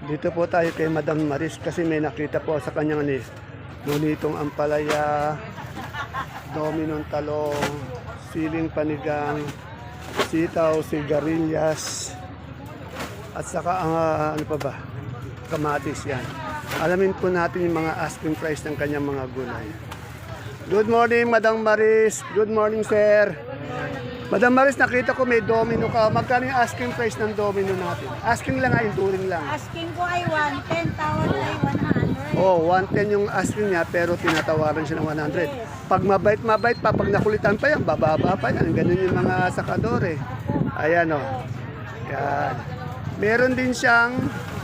Dito po tayo kay Madam Maris kasi may nakita po sa kanyang bonitong ampalaya, dominong talong, siling panigang, sitaw, sigarilyas, at saka ano pa ba? Kamatis yan. Alamin po natin yung mga asking price ng kanyang mga gulay. Good morning, Madam Maris. Good morning, sir. Madam Maris, nakita ko may domino ka. Magkano yung asking price ng domino natin? Asking lang ay turing lang. Asking ko ay 110, tawad ay 100. Oh, 110 yung asking niya pero tinatawaran siya ng 100. Pag mabait pa, pag nakulitan pa yan, bababa pa yan. Ganun yung mga sakadore. Ayan o. Yan. Meron din siyang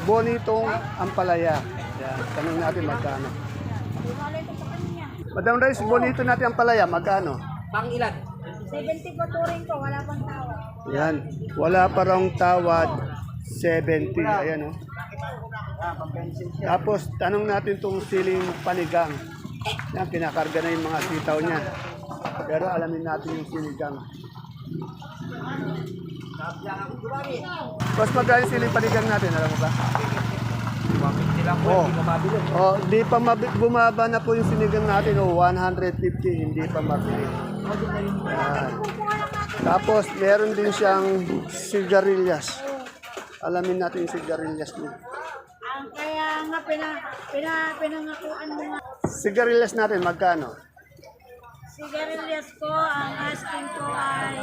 bonitong ampalaya. Yan. Tanong natin magkano. Madam Rice, bonito natin ampalaya, magkano? Pang ilan? 70 po turing ko, wala pang tawad. Yan. Wala pa raw tawad. 70. Ayan o. Tapos, tanong natin itong siling panigang. Yan, kinakarga na yung mga sitaw niya. Pero alamin natin yung sinigang. Mas magkano yung siling panigang natin, alam mo ba? 150 lang po, Oh. hindi ko mabili. Oh, di pa bumaba na po yung sinigang natin, oh, 150, hindi pa mabili. Yan. Tapos, meron din siyang sigarilyas. Alamin natin yung sigarilyas niya. Ang kaya nga pinangakuan mo nga. Sigarilyas natin, magkano? Sigarilyas ko, ang asking ko ay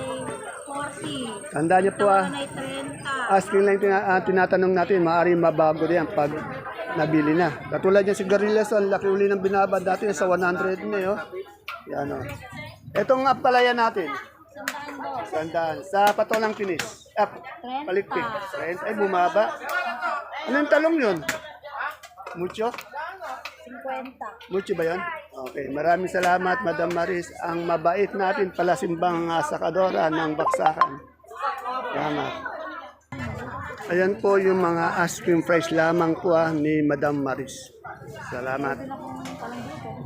40. Tandaan niyo po Tawad ay 30. asking lang tinatanong natin, maaaring mabago din yan pag nabili na. Katulad yung sigarilyas, ang laki uli ng binaba dati sa 100 na yun. Yan o. Itong apalaya natin, Sandaan boss. tandaan, sa patolang kinis. Palikpik. Ay, bumaba. Anong talong yun? Mucho? 50. Mucho ba yun? Okay, maraming salamat, Madam Maris. Ang mabait natin pala simbang sakadora ng baksakan. Salamat. Ayan po yung mga asking price lamang po ni Madam Maris. Salamat.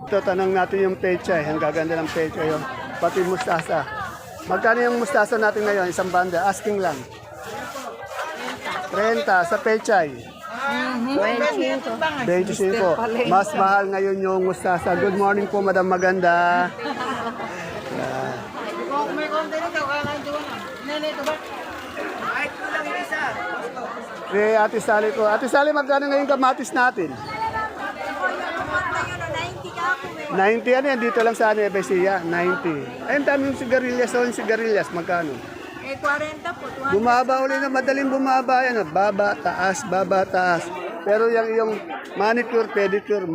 Ito, tanong natin yung pechay. Ang gaganda ng pechay yun. Pati mustasa. Magkano yung mustasa natin ngayon? Isang banda. Asking lang. 30 sa pechay. 25. Mas mahal ngayon yung mustasa. Good morning po, Madam Maganda. Yan. May konti rin daw, kaya doon. Nene, ito ba? Ay, ito lang yung isa. Kay Ate Sally ko. Ate Sally, magkano ngayon kamatis natin? 90 ano yan? Dito lang sa Nueva Ecija. 90. Ayun, daming sigarilyas. O yung sigarilyas, magkano? Eh, 40 po. 200. Bumaba uli na, madaling bumaba yan. Baba, taas. Pero yung manicure, pedicure,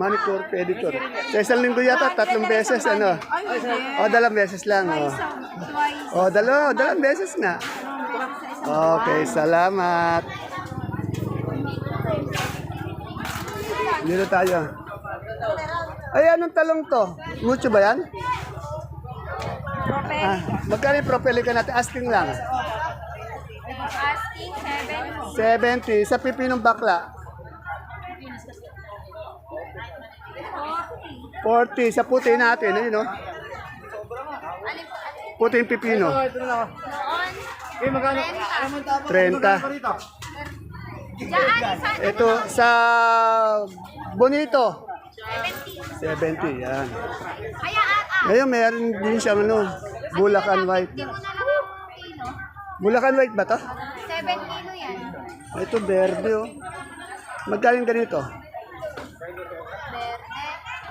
Sa isang linggo yata, 3 beses, ano? Ay, hindi. O, 2 beses lang, o. Twice. O, 2 beses nga. Okay, salamat. Dito tayo. Ay, anong talong to? Mucho ba yan? Magkano yung propelica natin? Asking lang. Asking 70. Sa pipinong bakla? 40. Sa puti natin, ayun no? Puti yung pipino. Ito na lang. Eh, magkano? 30. Ito sa bonito. 70, yan. Ngayon, meron din siya ano, Bulacan White. Bulacan White ba to? 7 kilo yan. Ito, verde oh. Magkano ganito?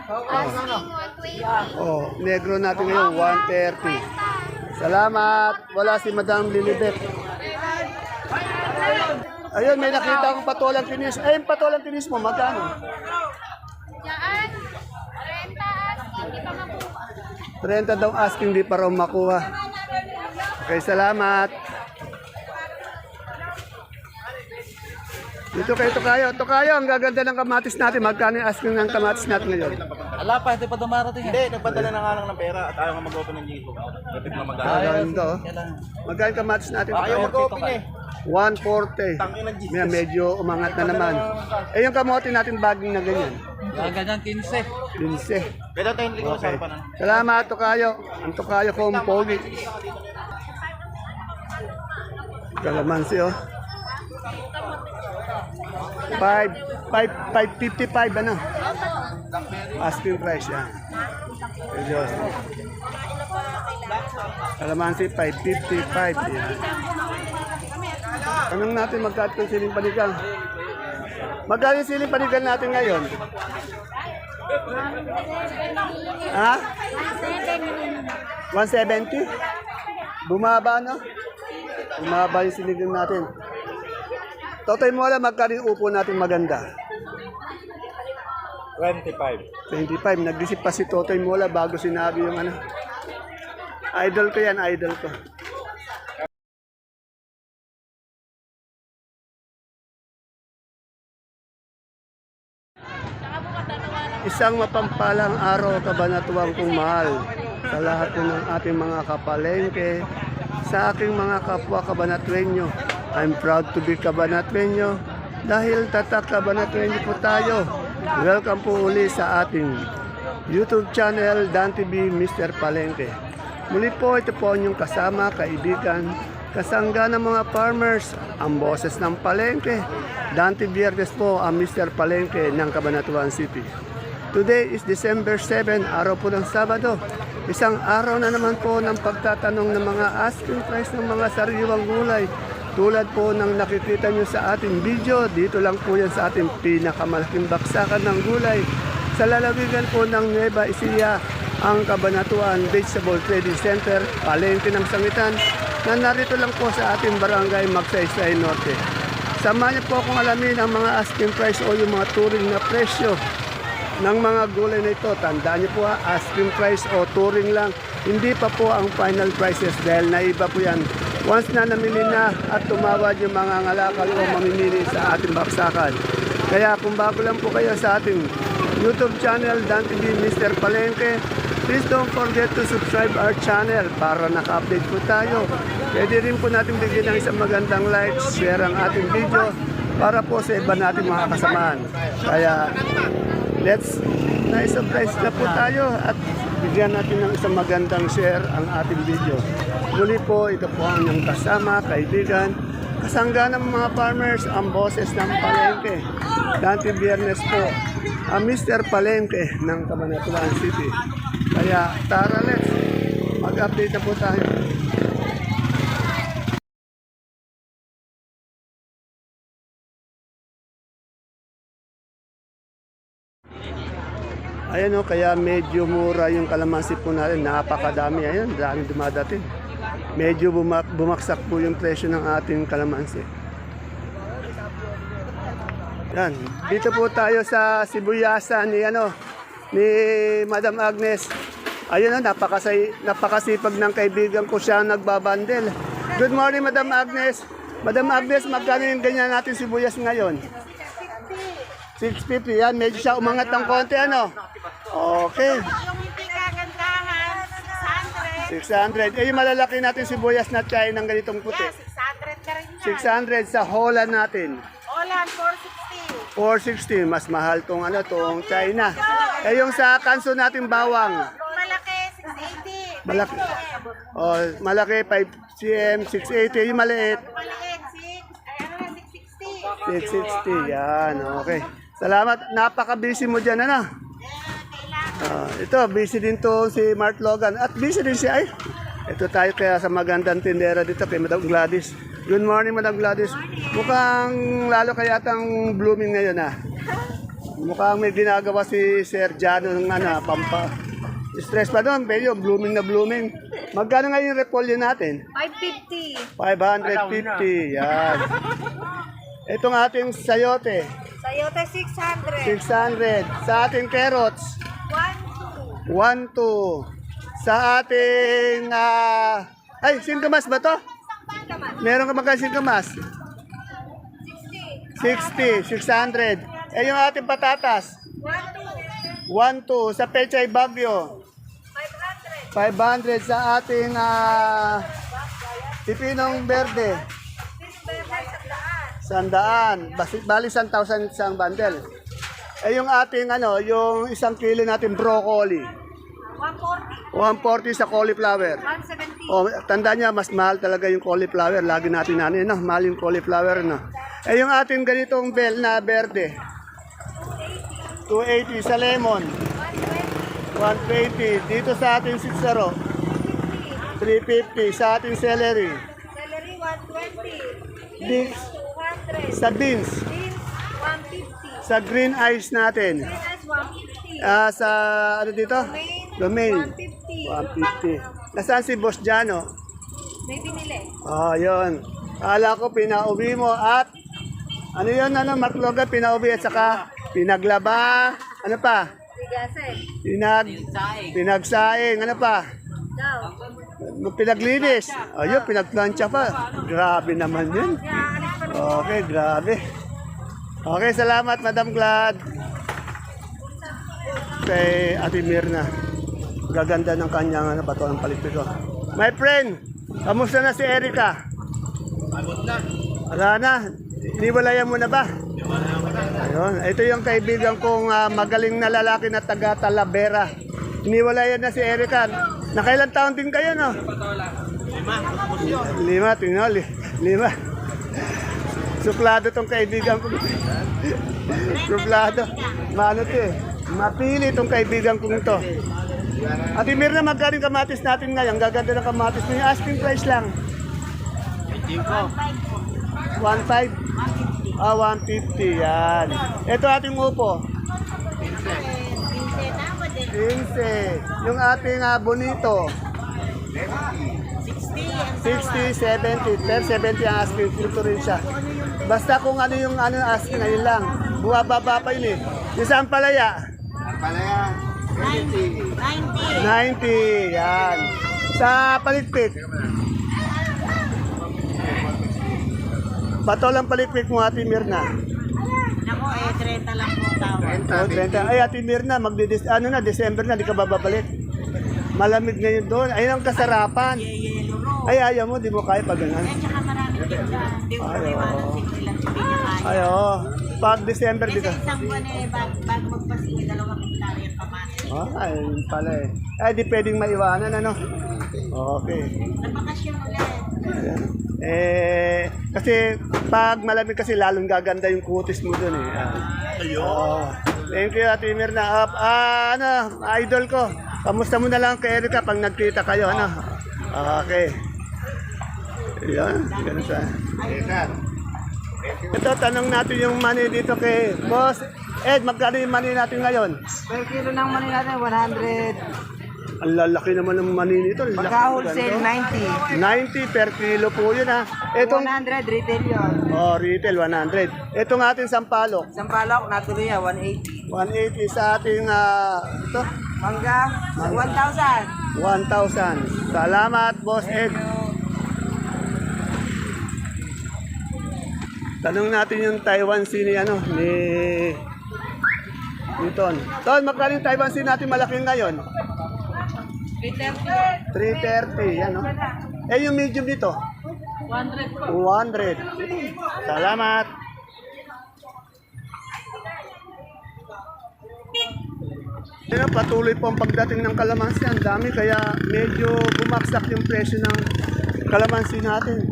Asking 120. Oh, negro natin ngayon, 130. Salamat. Wala si Madam Lilibet. Ayun, may nakita akong patolang tinis. Ay, yung patolang tinis mo, magkano? Diyan, 30 asking, di pa makuha. 30 daw asking, di pa raw makuha. Okay, salamat. Dito kayo, Tokayo, ang gaganda ng kamatis natin. Magkano yung asking ng kamatis natin ngayon? Ala pa, hindi pa dumarating. Hindi, nagpadala na nga lang ng pera at ayaw nga mag-open ng GCO. Kapit na Magkano to? Magkano yung kamatis natin? Ayaw mag-open eh. 140. Yan, medyo umangat na naman. Eh, yung kamote natin baging na ganyan. Ganyan, 15. 15. Pero tayo hindi ko Okay. pa na. Salamat, Tokayo. Ang Tokayo ko, ang pogi. Kalamansi, oh. 555 ano? Asking price yan. Diyos. Kalamansi 555 yan. Tanong natin magkano yung siling panigang. Magkano yung siling panigang natin ngayon? Ha? 170? Bumaba, no? Bumaba yung sinigang natin. Totoy mo alam, magkano yung upo natin maganda? 25. 25. Nag-isip pa si Totoy Mola bago sinabi yung ano. Idol ko yan, idol ko. Isang mapampalang araw, kabanatuang kumahal sa lahat po ng ating mga kapalengke, sa aking mga kapwa kabanatwenyo. I'm proud to be kabanatwenyo dahil tatak kabanatwenyo po tayo. Welcome po uli sa ating YouTube channel, Dan TV Mr. Palengke. Muli po, ito po ang inyong kasama, kaibigan, kasangga ng mga farmers, ang boses ng Palengke. Dante Viernes po ang Mr. Palengke ng Cabanatuan City. Today is December 7, araw po ng Sabado. Isang araw na naman po ng pagtatanong ng mga asking price ng mga sariwang gulay. Tulad po ng nakikita nyo sa ating video, dito lang po yan sa ating pinakamalaking baksakan ng gulay. Sa lalawigan po ng Nueva Ecija, ang Cabanatuan Vegetable Trading Center, Palengke ng Sangitan, na narito lang po sa ating barangay Magsaysay Norte. Samahan niyo po akong alamin ang mga asking price o yung mga turing na presyo ng mga gulay na ito. Tandaan niyo po asking price o turing lang, hindi pa po ang final prices dahil naiba po yan. Once na namili na at tumawad yung mga ngalakal o mamimili sa ating baksakan. Kaya kung bago lang po kayo sa ating YouTube channel, Dan TV Mr. Palengke, please don't forget to subscribe our channel para naka-update po tayo. Pwede rin po natin bigyan ng isang magandang like, share ang ating video para po sa iba natin mga kasamaan. Kaya let's na-surprise na po tayo at bigyan natin ng isang magandang share ang ating video. Muli po, ito po ang inyong kasama, kaibigan, kasangga ng mga farmers, ang boses ng Palengke. Dante Viernes po, ang Mr. Palengke ng Cabanatuan City. Kaya tara, let's mag-update na po tayo. Ayan o, kaya medyo mura yung kalamansi po natin. Napakadami. Ayan, dami dumadating. Medyo bumaksak po yung presyo ng ating kalamansi. Yan. Dito po tayo sa Sibuyasan ni Madam Agnes. Ayun na, napakasipag ng kaibigan ko siya nagbabandel. Good morning, Madam Agnes. Madam Agnes, magkano yung ganyan natin sibuyas ngayon? 650. Yan, medyo siya umangat ng konti, ano? Okay. Yung hindi kagandahan, 600. 600. Eh, yung malalaki natin sibuyas na China ng ganitong puti. Yeah, 600 ka rin yan. 600 sa Holland natin. Holland, 460. 460. Mas mahal tong China. Eh, yung sa kanso natin bawang. Yung malaki, 680. Malaki. Oh, malaki 5 cm, 680. Yung maliit, Maliit, 660. 660. Yan, okay. Salamat. Napaka-busy mo dyan, ano? Ito, busy din to si Mark Logan. At busy din siya, ito tayo kaya sa magandang tindera dito kay Madam Gladys. Good morning, Madam Gladys. Mukhang lalo kaya tang blooming ngayon, Mukhang may ginagawa si Sir Jano ng pampa. Stress pa doon, pero blooming na blooming. Magkano ngayon yung repolyo natin? 550. 550, yan. Itong ating sayote, Sayote, 600. 600. Sa ating carrots, 1, 1, 2. Sa ating, singkamas ba to? Meron ka magkano singkamas? 60, 600. Eh, yung ating patatas, 1, 2. Sa Pechay Bagyo, 500 sa ating pipinong berde. 100. Bali 1,000 isang bundle. Eh yung ating yung isang kilo natin broccoli. 140 sa cauliflower. 170. Oh, tandaan niya mas mahal talaga yung cauliflower. Lagi natin mahal yung cauliflower, no. Eh yung ating ganitong bell na verde. 280 sa lemon. 120. Dito sa ating sitsaro. 350 sa ating celery. Celery, 120. Beans. 200. Sa beans. Beans, 150. Sa green ice natin. Peanuts, 150. Sa ano dito? Romaine. 150. 150. Nasaan si Boss Jano? May binili. Oh, yun. Kala ko pinauwi mo at ano yun, matloga, pinauwi at saka pinaglaba. Ano pa? Tigasin. Pinagsaing. Ano pa? Daw. Pinaglinis. Ayun, pinagplancha pa. Grabe naman yun. Kaya alis pa rin. Okay, grabe. Okay, salamat Madam Glad. Kay Ate Mirna. Gaganda ng kanyang bato ng palipit ko. My friend, kamusta na si Erica? Wala na. Iniwalayan mo na ba? Ayun. Ito yung kaibigan kong magaling na lalaki na taga Talavera. Iniwalayan na si Erica. Nakailan taon din kayo, no? 5. Tingnan. 5. Suplado tong kaibigan ko. Suplado. Maano to eh. Mapili tong kaibigan kong to. Ate Mirna, magkano yung kamatis natin ngayon? Gaganda ng kamatis mo. Yung asking price lang. 1.5. 1.50. 150. Yan. Ito ating upo. 15. Yung ating bonito. 60, 70. Pero 70 ang asking. Ito rin siya. Basta kung ano yung asking, ayun lang. Buwababa pa yun eh. Yung saan palaya? Palaya, 90. 90. Yan. Sa palitpit. Bato lang palitpit mo, Ate Mirna. Ako, 30 lang po tawag. 30. Ay, Ate Mirna, December na, di ka bababalik. Malamig ngayon doon. Ayun ang kasarapan. Ay, ayaw mo, di mo kaya pag ganun. Tsaka maraming tinda. Hindi ko maiwanan siguro ilang sabi niya kaya. Ay, oo. Pag December dito. Kasi isang buwan bago magpasingi, 2 hektare yung kamatis. Ayun pala eh. Ay, di pwedeng maiwanan, ano? Okay. Napakasyon ulit. Ayan. Kasi pag malamig kasi lalong gaganda yung kutis mo doon eh. Ayun. Thank you, Ate Mirna. Idol ko. Kamusta mo na lang kay Erica pag nagkita kayo, ano? Okay. Ayan, ganun siya. Ito, tanong natin yung money dito kay Boss Ed. Magkano yung money natin ngayon? Per kilo ng mani natin, 100. Ang lalaki naman ng money nito. Pagka wholesale, 90. 90 per kilo po yun ha. Itong, 100, retail yun. retail 100. Itong ating sampalok. Sampalok, natuloy 180. 180 sa ating, ito, Mangga, 1,000. 1,000. Salamat, Boss Ed. Tanong natin yung Taiwan Sea ni Ton. Ton, magkano yung Taiwan Sea natin malaki ngayon? 330. 330, yan no? Eh, yung medium dito? 100 po. 200. Salamat. Yan, patuloy po ang pagdating ng kalamansi. Ang dami, kaya medyo bumaksak yung presyo ng kalamansi natin.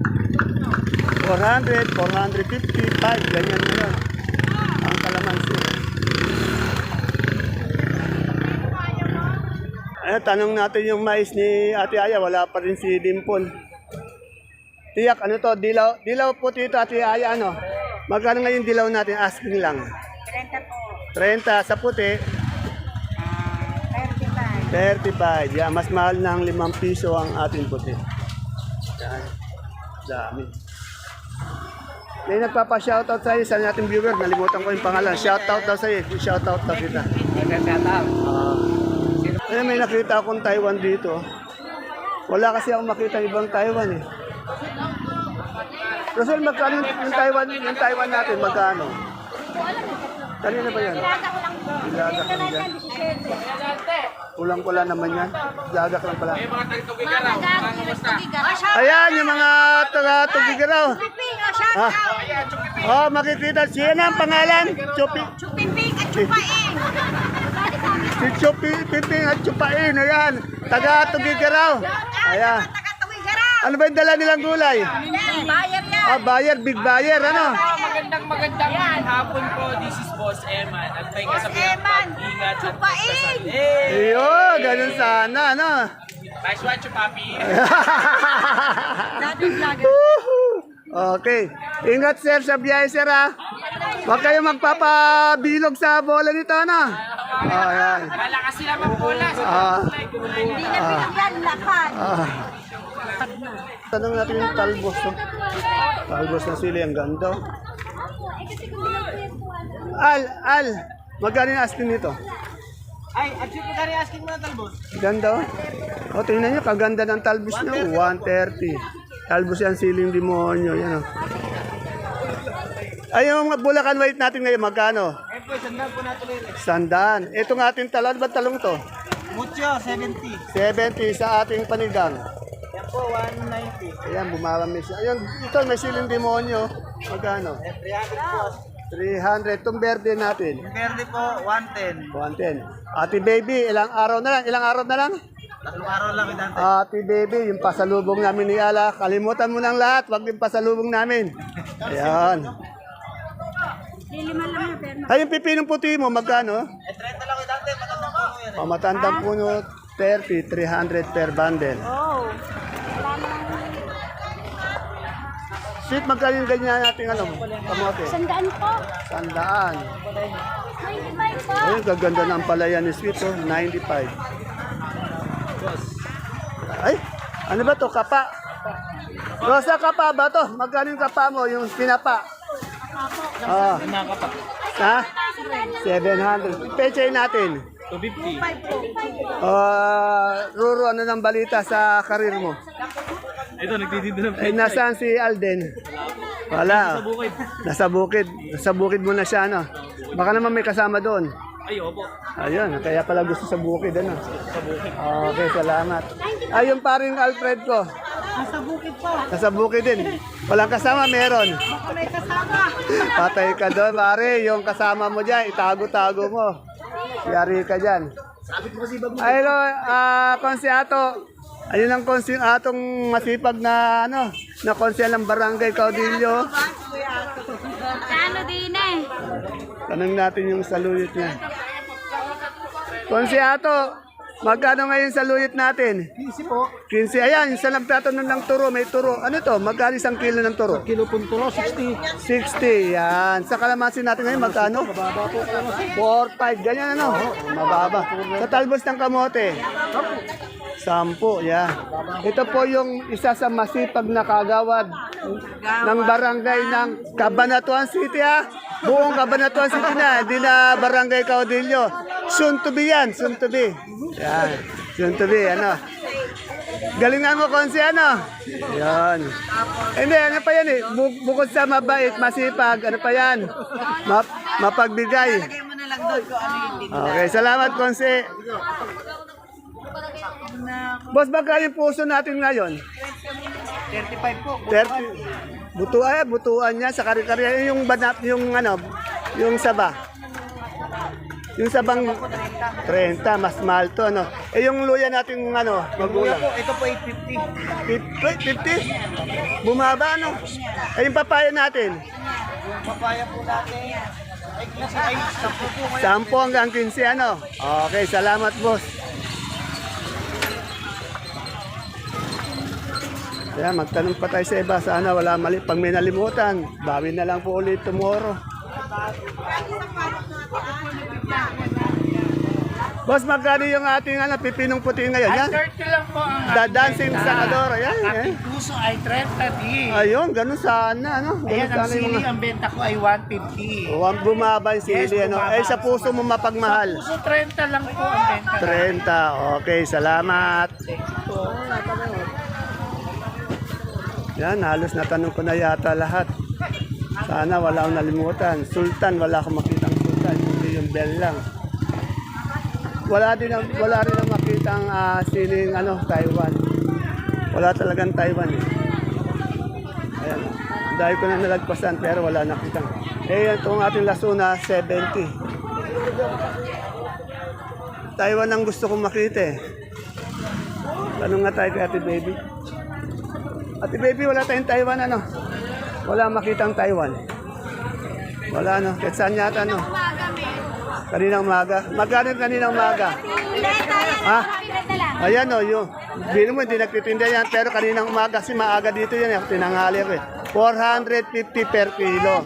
400, 455, ganyan na yan. Ang kalamansi. Tanong natin yung mais ni Ate Aya, wala pa rin si Dimpon. Tiyak, ano to, dilaw, dilaw puti ito, Ate Aya, ano? Magkano ngayon dilaw natin, asking lang? 30 po. 30 sa puti, 35. 35. Yan, mas mahal ng 5 piso ang ating puti. Yan, dami. May nagpapa-shoutout sa'yo sa ating viewer, nalimutan ko yung pangalan. Shoutout daw sa'yo, shoutout daw kita. May nakita akong Taiwan dito. Wala kasi akong makita ibang Taiwan eh. Rosel, magkano yung Taiwan natin, magkano? Kanina ba yan? Ilaga ko lang dyan. Kulang-kula naman yan. Ilaga ko lang pala. Ayan, yung mga taga-tugigaraw. Makikita. Siya na ang pangalan. Chupiping at chupain. Si Chupiping at Chupain. Ayan, taga-tugigaraw. Ayan. Ano ba yung dala nilang gulay? Bayer yan. buyer, big buyer, ano? Magandang hapon po. This is Boss Eman. At may kasabihan pag-ingat at pagkasal. Iyo, ganun sana, ano? Nice watch you, papi. Okay. Ingat, sir, sa biyahe, sir, ha? Huwag kayo magpapabilog sa bola nito, ano? Ayan. Malakas sila magbola. Tanong natin yung talbos, no? Talbos na sili, ang ganda. Al, magkano yung asking nito? Ay, at yung pagkari asking mo na talbos. Ganda, oh. O, tingnan nyo, kaganda ng talbos nyo. 130. Talbos yan, siling demonyo. Yan, oh. Ay, yung mga Bulacan White natin ngayon, magkano? Eh po, sandal po natin ulit. 100. Itong ating talon, ba't talong to? Mucho, 70. 70 sa ating panigang. Yan po, 190. Ayan, bumarami siya. Ayun, ito, may siling demonyo. Magkano? 300 po. 300. Itong verde natin. Yung verde po, 110. 110. Ate baby, ilang araw na lang? Ilang araw na lang? Tatlong araw lang, Dante. Ate baby, yung pasalubong namin ni Ala. Kalimutan mo ng lahat, wag yung pasalubong namin. Ayan. Liliman lang yung perma. Ay, yung pipinong puti mo, magkano? Eh, 30 lang, Dante. Matandang po mo yan. O, matandang puno, 30, 300 per bundle. Oh. Sweet, magkano yung ganyan natin, ano, kamote? Sandaan po. 100. 95 po. Ayun, gaganda ng palaya ni Sweet, oh, 95. Ay, ano ba to? Kapa. Rosa, kapa ba to? Magkano yung kapa mo? Yung pinapa? Ah. Ha? 700. Pechay natin. 250. Ruro, ano ng balita sa karir mo? Ito, nagtitinda ng Ay, nasaan si Alden? Wala. Nasa bukid. Nasa bukid mo na siya, ano? Baka naman may kasama doon. Ay, opo. Ayun, kaya pala gusto sa bukid, ano? Okay, salamat. Ay, yung paring Alfred ko. Nasa bukid po. Nasa bukid din. Walang kasama, meron. Baka may kasama. Patay ka doon, pare. Yung kasama mo dyan, itago-tago mo. Yari ka dyan. Ay, hello, konsiato. Ayun ang konsiatong masipag na, ano, na konsyal ng Barangay Caudillo. Kano din eh? Tanong natin yung saluyot niya. Konsiato, magkano ngayon saluyot natin? 15 po. 15. Ayan, yung sa nagtatanong ng turo, may turo. Ano to? Magkano isang kilo ng turo? Kilo puntulo, 60. 60, yan. Sa kalamansi natin ngayon, magkano? Mababa po. 4, 5, ganyan ano? Mababa. Sa talbos ng kamote? 10, yan. Ito po yung isa sa masipag na kagawad ng barangay ng Cabanatuan City, ha? Buong Cabanatuan City na, hindi na Barangay Caudillo. Soon to be yan, soon to be. Yan, soon to be, ano? Galingan mo, Konsi, ano? Yan. Hindi, ano pa yan eh? Bukod sa mabait, masipag, ano pa yan? Mapagbigay. Lagay mo na lang doon kung ano yung tinda. Okay, salamat, Konsi. Boss, magkano yung puso natin ngayon? 35 po. 30. Butuan niya sa kari-kari. Yung banat, yung ano, yung saba. Yung sabang 30, mas mahal to, ano. Eh, yung luya natin, ano, magulang. Ito po 850. 50? Bumaba, ano? Eh, yung papaya natin? Papaya po natin. Ay, 10 po ngayon. 10 hanggang 15, ano? Okay, salamat, boss. Kaya magtanong pa tayo sa iba. Sana wala mali. Pag may nalimutan, bawi na lang po ulit tomorrow. Boss, magkano yung ating ano, pipinong puti ngayon? Yan? 30 lang po ang The Dancing Salvador. Yan, yan. ating puso ay 30 din. Ayun, ganun sana. Ano? Ganun Ayan, ang sana yung sili, mga... ang benta ko ay 150. Huwag bumaba yung sili. Yes, ano? bumaba. Eh, sa puso mo mapagmahal. Puso 30 lang po ang benta. 30. Okay, salamat. Yan, halos natanong ko na yata lahat. Sana wala akong nalimutan. Sultan, wala akong makitang sultan. Hindi yung bell lang. Wala rin ang makitang siling ano, Taiwan. Wala talagang Taiwan eh. Ayan. Dahil ko na nalagpasan pero wala nakitang. Eh, itong ating Lasuna, 70. Taiwan ang gusto kong makita eh. Tanong nga tayo kay Ate Baby. Ate Baby, wala tayong Taiwan ano? Wala makitang Taiwan. Wala no. Kahit saan yata no. Kaninang umaga. Magkano yung kaninang umaga? Ha? Ayan o, yung bino mo, hindi nagtitinda yan. Pero kaninang umaga, kasi maaga dito yan. Tinanghali ako eh. 450 per kilo.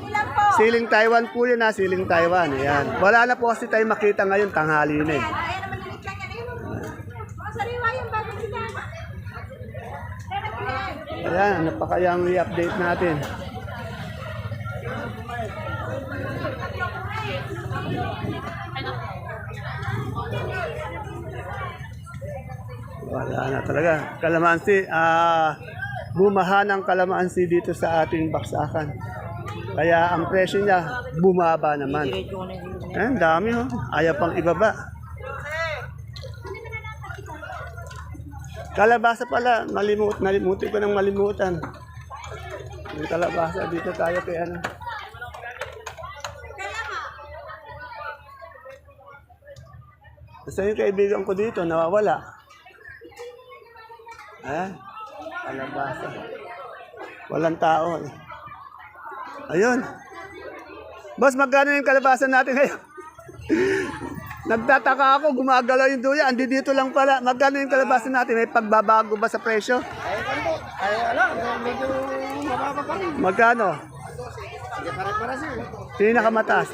Siling Taiwan po yun ha, siling Taiwan. Ayan. Wala na po kasi tayo makita ngayon, tanghali na eh. Ayan, ano pa kayang i-update natin? Wala na talaga. Kalamansi, bumaha ng kalamansi dito sa ating baksakan. Kaya ang presyo niya, bumaba naman. Ang dami oh. Ayaw pang ibaba. Kalabasa pala, nalimutin ko ng malimutan. Yung kalabasa, dito tayo kay ano. Kasi yung kaibigan ko dito, nawawala. Ayan, kalabasa. Walang tao. Ayun. Boss, magkano yung kalabasa natin ngayon? Nagtataka ako, gumagalaw yung duya. Andi dito lang pala. Magkano yung kalabasa natin? May pagbabago ba sa presyo? Medyo mababa pa rin. Magkano? Sige, pare-para siya. Pinakamataas.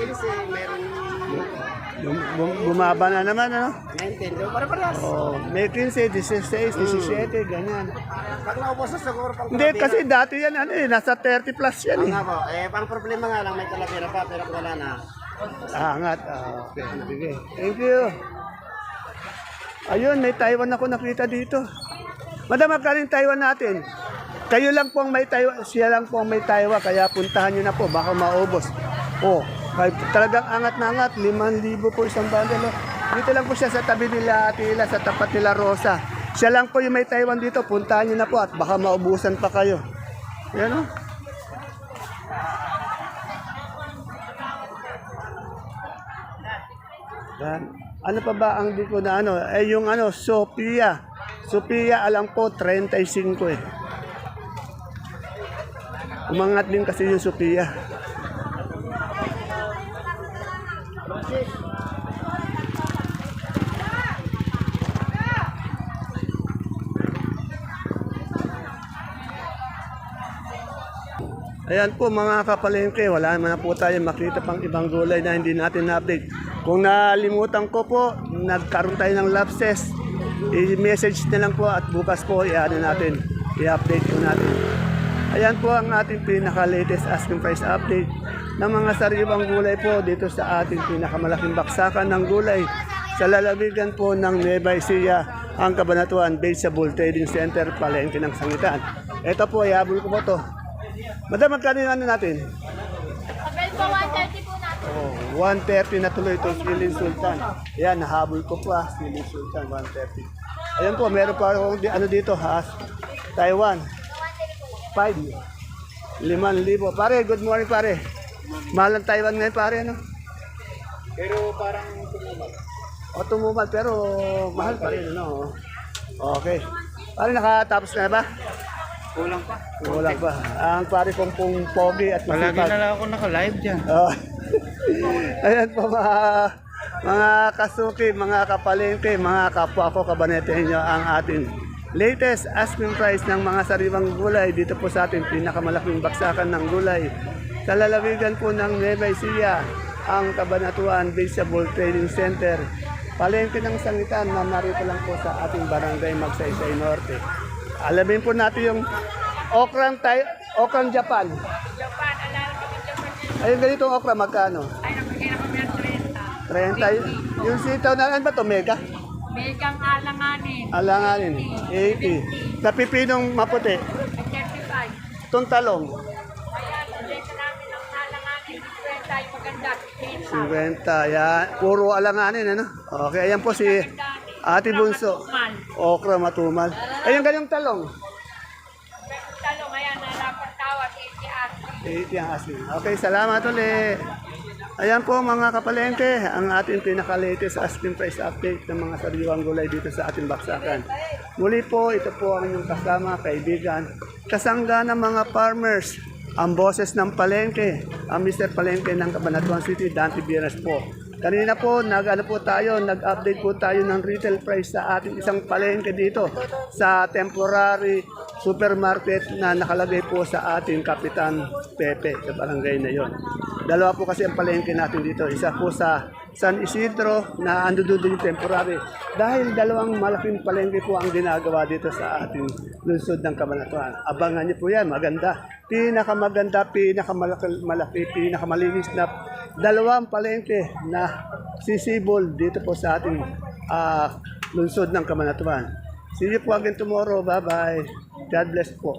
Bumaba na naman, ano? 19, pare-paras. Oh, may 15, 16, 17, ganyan. Pag naubos sa siguro pang Hindi, kasi dati yan, ano eh, nasa 30 plus yan eh. nga po, pang problema nga lang may kalapira pa, pero wala na. Angat. Okay, sige. Thank you. Ayun, may Taiwan ako nakita dito. Madam, magkano yung Taiwan natin? Kayo lang pong may Taiwan, siya lang pong may Taiwan, kaya puntahan nyo na po, baka maubos. Oh, talagang angat na angat, 5,000 po isang bundle. Dito lang po siya sa tabi nila Atila, sa tapat nila Rosa. Siya lang po yung may Taiwan dito, puntahan nyo na po at baka maubusan pa kayo. Yan o. Yan. Ano pa ba ang di ko na ano? Eh yung ano, Sophia. Sophia alam ko 35 eh. Umangat din kasi yung Sophia. Ayan po mga kapalengke, wala naman na po tayo makita pang ibang gulay na hindi natin na-update. Kung nalimutan ko po, nagkaroon tayo ng lapses, i-message na lang po at bukas po i-ano natin, i-update po natin. Ayan po ang ating pinaka-latest asking price update ng mga sariwang gulay po dito sa ating pinakamalaking baksakan ng gulay sa lalawigan po ng Nueva Ecija, ang Cabanatuan Vegetable Trading Center, Palengke ng Sangitan. Ito po, ihabol ko po to. Madam, magkano yung ano natin? Abel po, 130 po natin. Oh, 130 na tuloy ito, Siling Sultan. Ayan, nahabol ko po Siling Sultan, 130. Ayan po, meron pa akong ano dito, Taiwan. 5,000. Pare, good morning pare. Mahal ang Taiwan ngayon pare, ano? Pero parang tumumal. O tumumal, pero mahal pa rin, ano? Okay. Pare, nakatapos na ba? Kulang pa. Kulang pa. Ang pare kong pong pogi at Palagi masipag. na lang ako naka-live dyan. Oh. Ayan po mga kasuki, mga kapalengke, mga kapwa ko kabanetenyo ang ating latest asking price ng mga sariwang gulay dito po sa ating pinakamalaking baksakan ng gulay. Sa lalawigan po ng Nueva Ecija, ang Cabanatuan Vegetable Trading Center. Palengke ng Sangitan na narito lang po sa ating barangay Magsaysay Norte. Alamin po natin yung okrang Japan. Ayun, ganitong okra, magkano? Ay, nakikita kami ang 30. 30. Yung sitaw na, ano ba ito? Mega? Megang alanganin. Alanganin, 80. Sa pipinong maputi, 35. itong talong, Ayan, ulit namin ang alanganin. 20 yung maganda. 50. Yan, puro alanganin, ano? Okay, ayan po si Ate Bunso. Okra matumal. Ayun, ganyang talong. Talong, ayan, nalapat tawad. 80 80 ang asin. Okay, salamat ulit. Ayan po mga kapalengke, ang ating pinaka-latest asking price update ng mga sariwang gulay dito sa ating baksakan. Muli po, ito po ang inyong kasama, kaibigan, kasangga ng mga farmers ang boses ng palengke, ang Mr. Palengke ng Cabanatuan City, Dante Bienes po. Kanina po, nag-update po tayo ng retail price sa ating isang palengke dito sa temporary supermarket na nakalagay po sa ating Kapitan Pepe sa barangay na yon. Dalawa po kasi ang palengke natin dito. Isa po sa San Isidro na ando doon yung temporary. Dahil dalawang malaking palengke po ang ginagawa dito sa ating lungsod ng Cabanatuan. Abangan niyo po yan, maganda. Pinakamaganda, pinakamalaki, pinakamalinis na dalawang palengke na sisibol dito po sa ating lungsod ng Cabanatuan. See you po again tomorrow. Bye-bye. God bless po.